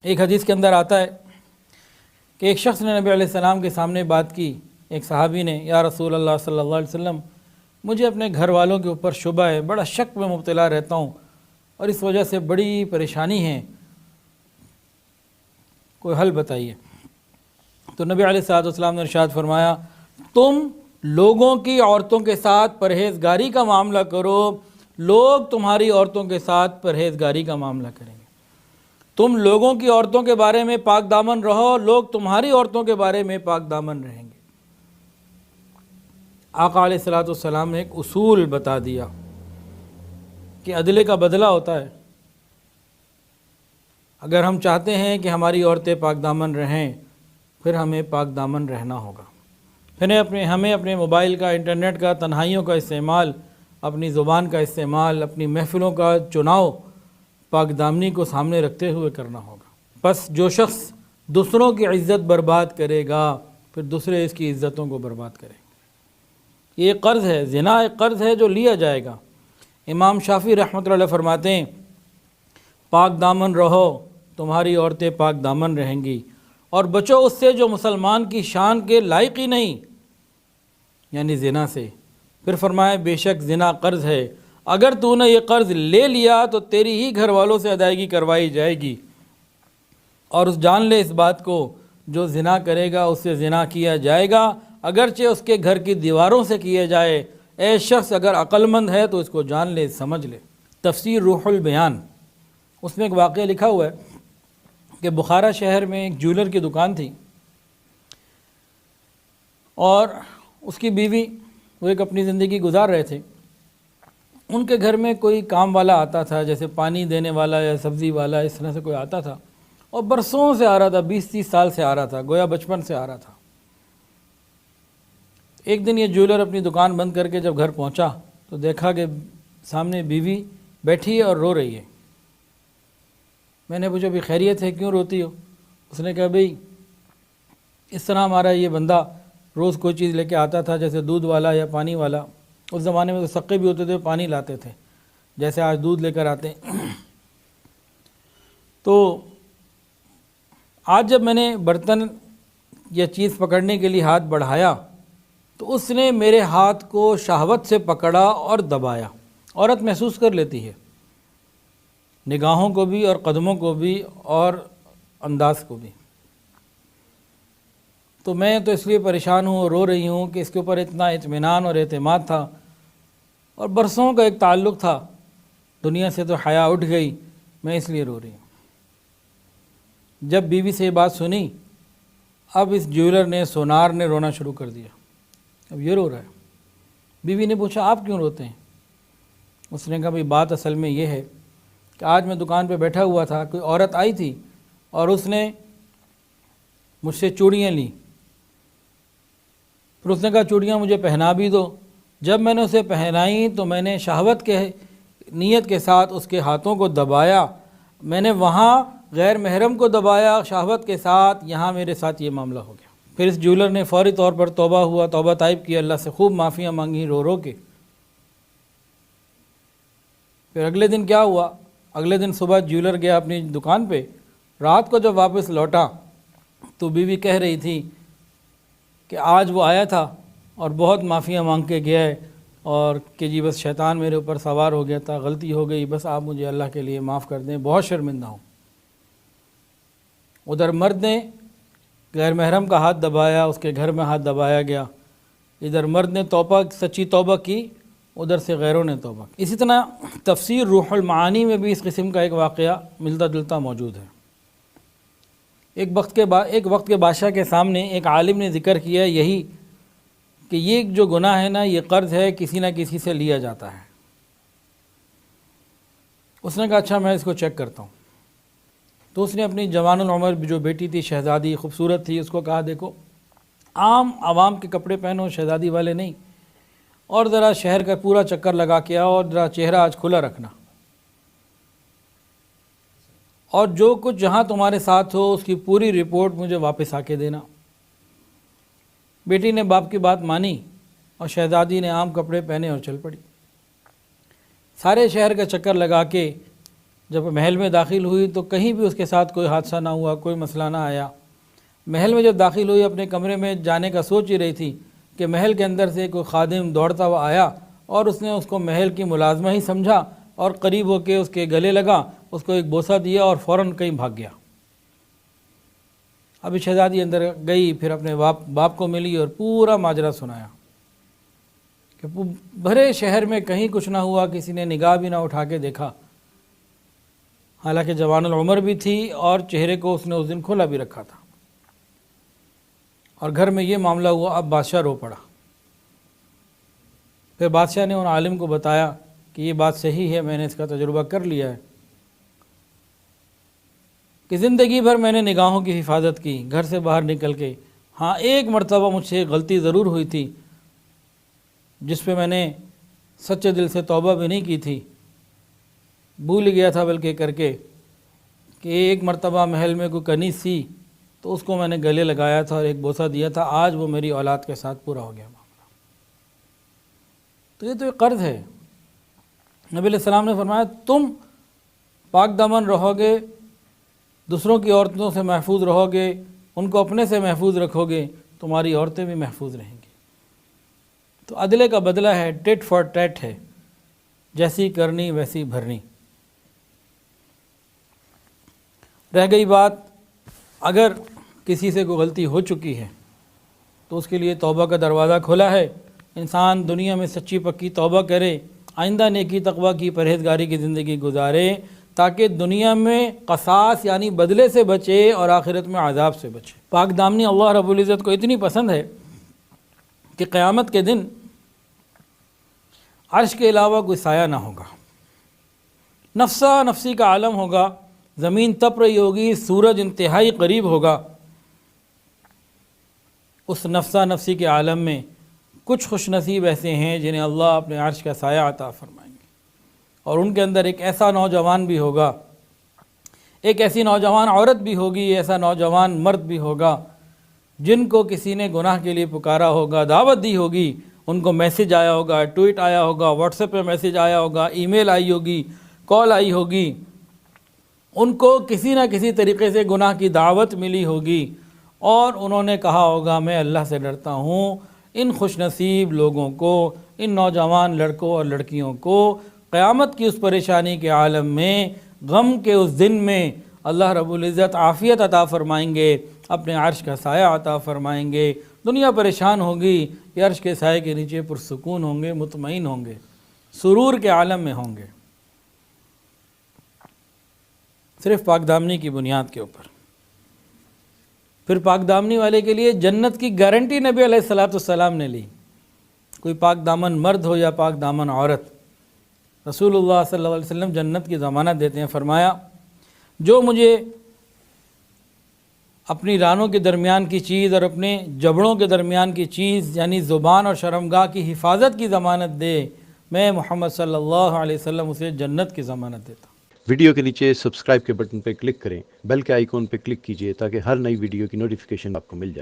ایک حدیث کے اندر آتا ہے کہ ایک شخص نے نبی علیہ السلام کے سامنے بات کی، ایک صحابی نے، یا رسول اللہ صلی اللہ علیہ وسلم مجھے اپنے گھر والوں کے اوپر شبہ ہے، بڑا شک میں مبتلا رہتا ہوں اور اس وجہ سے بڑی پریشانی ہے، کوئی حل بتائیے۔ تو نبی علیہ الصلوۃ والسلام نے ارشاد فرمایا، تم لوگوں کی عورتوں کے ساتھ پرہیزگاری کا معاملہ کرو، لوگ تمہاری عورتوں کے ساتھ پرہیزگاری کا معاملہ کریں گے۔ تم لوگوں کی عورتوں کے بارے میں پاک دامن رہو، لوگ تمہاری عورتوں کے بارے میں پاک دامن رہیں گے۔ آقا علیہ الصلوۃ والسلام نے ایک اصول بتا دیا کہ عدلے کا بدلہ ہوتا ہے۔ اگر ہم چاہتے ہیں کہ ہماری عورتیں پاک دامن رہیں، پھر ہمیں پاک دامن رہنا ہوگا، پھر ہمیں اپنے موبائل کا، انٹرنیٹ کا، تنہائیوں کا استعمال، اپنی زبان کا استعمال، اپنی محفلوں کا چناؤ پاک دامنی کو سامنے رکھتے ہوئے کرنا ہوگا۔ پس جو شخص دوسروں کی عزت برباد کرے گا، پھر دوسرے اس کی عزتوں کو برباد کریں گے۔ یہ قرض ہے، زنا ایک قرض ہے جو لیا جائے گا۔ امام شافعی رحمۃ اللہ علیہ فرماتے ہیں، پاک دامن رہو، تمہاری عورتیں پاک دامن رہیں گی، اور بچو اس سے جو مسلمان کی شان کے لائق ہی نہیں، یعنی زنا سے۔ پھر فرمایا، بے شک زنا قرض ہے، اگر تو نے یہ قرض لے لیا تو تیری ہی گھر والوں سے ادائیگی کروائی جائے گی، اور جان لے اس بات کو، جو زنا کرے گا اس سے زنا کیا جائے گا، اگرچہ اس کے گھر کی دیواروں سے کیا جائے۔ اے شخص اگر عقل مند ہے تو اس کو جان لے، سمجھ لے۔ تفسیر روح البیان، اس میں ایک واقعہ لکھا ہوا ہے کہ بخارا شہر میں ایک جولر کی دکان تھی، اور اس کی بیوی، وہ ایک اپنی زندگی گزار رہے تھے۔ ان کے گھر میں کوئی کام والا آتا تھا، جیسے پانی دینے والا یا سبزی والا، اس طرح سے کوئی آتا تھا، اور برسوں سے آ رہا تھا، 20-30 سال سے آ رہا تھا، گویا بچپن سے آ رہا تھا۔ ایک دن یہ جولر اپنی دکان بند کر کے جب گھر پہنچا تو دیکھا کہ سامنے بیوی بیٹھی ہے اور رو رہی ہے۔ میں نے پوچھا، بھی خیریت ہے، کیوں روتی ہو؟ اس نے کہا، بھئی اس طرح ہمارا یہ بندہ روز کوئی چیز لے کے آتا تھا، جیسے دودھ والا یا پانی والا۔ اس زمانے میں تو سقے بھی ہوتے تھے، پانی لاتے تھے، جیسے آج دودھ لے کر آتے ہیں۔ تو آج جب میں نے برتن یا چیز پکڑنے کے لیے ہاتھ بڑھایا تو اس نے میرے ہاتھ کو شہوت سے پکڑا اور دبایا۔ عورت محسوس کر لیتی ہے، نگاہوں کو بھی اور قدموں کو بھی اور انداز کو بھی۔ تو میں تو اس لیے پریشان ہوں اور رو رہی ہوں کہ اس کے اوپر اتنا اطمینان اور اعتماد تھا، اور برسوں کا ایک تعلق تھا، دنیا سے تو حیا اٹھ گئی، میں اس لیے رو رہی ہوں۔ جب بیوی سے یہ بات سنی، اب اس جیولر نے، سونار نے رونا شروع کر دیا، اب یہ رو رہا ہے۔ بیوی نے پوچھا، آپ کیوں روتے ہیں؟ اس نے کہا، بھئی بات اصل میں یہ ہے کہ آج میں دکان پہ بیٹھا ہوا تھا، کوئی عورت آئی تھی اور اس نے مجھ سے چوڑیاں لیں، پھر اس نے کہا، چوڑیاں مجھے پہنا بھی دو۔ جب میں نے اسے پہنائیں تو میں نے شہوت کے نیت کے ساتھ اس کے ہاتھوں کو دبایا، میں نے وہاں غیر محرم کو دبایا شہوت کے ساتھ، یہاں میرے ساتھ یہ معاملہ ہو گیا۔ پھر اس جولر نے فوری طور پر توبہ ہوا، توبہ طائب کی، اللہ سے خوب معافیاں مانگی رو رو کے۔ پھر اگلے دن کیا ہوا؟ اگلے دن صبح جولر گیا اپنی دکان پہ، رات کو جب واپس لوٹا تو بیوی کہہ رہی تھی کہ آج وہ آیا تھا اور بہت معافیاں مانگ کے گیا ہے، اور کہ جی بس شیطان میرے اوپر سوار ہو گیا تھا، غلطی ہو گئی، بس آپ مجھے اللہ کے لیے معاف کر دیں، بہت شرمندہ ہوں۔ ادھر مرد نے غیر محرم کا ہاتھ دبایا، اس کے گھر میں ہاتھ دبایا گیا، ادھر مرد نے توبہ، سچی توبہ کی، ادھر سے غیروں نے توبہ کی۔ اسی طرح تفسیر روح المعانی میں بھی اس قسم کا ایک واقعہ ملتا جلتا موجود ہے۔ ایک وقت کے بادشاہ کے سامنے ایک عالم نے ذکر کیا یہی کہ یہ جو گناہ ہے نا، یہ قرض ہے، کسی نہ کسی سے لیا جاتا ہے۔ اس نے کہا، اچھا میں اس کو چیک کرتا ہوں۔ تو اس نے اپنی جوان العمر جو بیٹی تھی، شہزادی خوبصورت تھی، اس کو کہا، دیکھو عام عوام کے کپڑے پہنو، شہزادی والے نہیں، اور ذرا شہر کا پورا چکر لگا کے آؤ، اور ذرا چہرہ آج کھلا رکھنا، اور جو کچھ جہاں تمہارے ساتھ ہو اس کی پوری رپورٹ مجھے واپس آ کے دینا۔ بیٹی نے باپ کی بات مانی اور شہزادی نے عام کپڑے پہنے اور چل پڑی۔ سارے شہر کا چکر لگا کے جب محل میں داخل ہوئی تو کہیں بھی اس کے ساتھ کوئی حادثہ نہ ہوا، کوئی مسئلہ نہ آیا۔ محل میں جب داخل ہوئی اپنے کمرے میں جانے کا سوچ ہی رہی تھی کہ محل کے اندر سے کوئی خادم دوڑتا ہوا آیا اور اس نے اس کو محل کی ملازمہ ہی سمجھا اور قریب ہو کے اس کے گلے لگا، اس کو ایک بوسہ دیا اور فوراً کہیں بھاگ گیا۔ ابھی شہزادی اندر گئی، پھر اپنے باپ کو ملی اور پورا ماجرا سنایا کہ بھرے شہر میں کہیں کچھ نہ ہوا، کسی نے نگاہ بھی نہ اٹھا کے دیکھا، حالانکہ جوان العمر بھی تھی اور چہرے کو اس نے اس دن کھلا بھی رکھا تھا، اور گھر میں یہ معاملہ ہوا۔ اب بادشاہ رو پڑا۔ پھر بادشاہ نے ان عالم کو بتایا کہ یہ بات صحیح ہے، میں نے اس کا تجربہ کر لیا ہے کہ زندگی بھر میں نے نگاہوں کی حفاظت کی گھر سے باہر نکل کے۔ ہاں ایک مرتبہ مجھ سے ایک غلطی ضرور ہوئی تھی جس پہ میں نے سچے دل سے توبہ بھی نہیں کی تھی، بھول گیا تھا بلکہ کر کے، کہ ایک مرتبہ محل میں کوئی کنیز تھی تو اس کو میں نے گلے لگایا تھا اور ایک بوسہ دیا تھا، آج وہ میری اولاد کے ساتھ پورا ہو گیا معاملہ۔ تو یہ تو ایک قرض ہے۔ نبی علیہ السلام نے فرمایا تم پاک دامن رہو گے، دوسروں کی عورتوں سے محفوظ رہو گے، ان کو اپنے سے محفوظ رکھو گے، تمہاری عورتیں بھی محفوظ رہیں گی۔ تو عدلے کا بدلہ ہے، ٹیٹ فار ٹیٹ ہے، جیسی کرنی ویسی بھرنی۔ رہ گئی بات اگر کسی سے کوئی غلطی ہو چکی ہے تو اس کے لیے توبہ کا دروازہ کھلا ہے۔ انسان دنیا میں سچی پکی توبہ کرے، آئندہ نیکی تقوی کی پرہیزگاری کی زندگی گزارے تاکہ دنیا میں قصاص یعنی بدلے سے بچے اور آخرت میں عذاب سے بچے۔ پاک دامنی اللہ رب العزت کو اتنی پسند ہے کہ قیامت کے دن عرش کے علاوہ کوئی سایہ نہ ہوگا، نفسا نفسی کا عالم ہوگا، زمین تپ رہی ہوگی، سورج انتہائی قریب ہوگا۔ اس نفسا نفسی کے عالم میں کچھ خوش نصیب ایسے ہیں جنہیں اللہ اپنے عرش کا سایہ عطا فرمائیں گے، اور ان کے اندر ایک ایسا نوجوان بھی ہوگا، ایک ایسی نوجوان عورت بھی ہوگی، ایسا نوجوان مرد بھی ہوگا جن کو کسی نے گناہ کے لیے پکارا ہوگا، دعوت دی ہوگی، ان کو میسج آیا ہوگا، ٹویٹ آیا ہوگا، واٹس ایپ پہ میسج آیا ہوگا، ای میل آئی ہوگی، کال آئی ہوگی، ان کو کسی نہ کسی طریقے سے گناہ کی دعوت ملی ہوگی اور انہوں نے کہا ہوگا میں اللہ سے ڈرتا ہوں۔ ان خوش نصیب لوگوں کو، ان نوجوان لڑکوں اور لڑکیوں کو قیامت کی اس پریشانی کے عالم میں، غم کے اس دن میں اللہ رب العزت عافیت عطا فرمائیں گے، اپنے عرش کا سایہ عطا فرمائیں گے۔ دنیا پریشان ہوگی، یہ عرش کے سائے کے نیچے پرسکون ہوں گے، مطمئن ہوں گے، سرور کے عالم میں ہوں گے، صرف پاک دامنی کی بنیاد کے اوپر۔ پھر پاک دامنی والے کے لیے جنت کی گارنٹی نبی علیہ السلام نے لی۔ کوئی پاک دامن مرد ہو یا پاک دامن عورت، رسول اللہ صلی اللہ علیہ وسلم جنت کی ضمانت دیتے ہیں۔ فرمایا جو مجھے اپنی رانوں کے درمیان کی چیز اور اپنے جبڑوں کے درمیان کی چیز یعنی زبان اور شرمگاہ کی حفاظت کی ضمانت دے، میں محمد صلی اللہ علیہ وسلم اسے جنت کی ضمانت دیتا ہوں۔ ویڈیو کے نیچے سبسکرائب کے بٹن پہ کلک کریں، بیل کے آئیکن پہ کلک کیجئے تاکہ ہر نئی ویڈیو کی نوٹیفیکیشن آپ کو مل جائے۔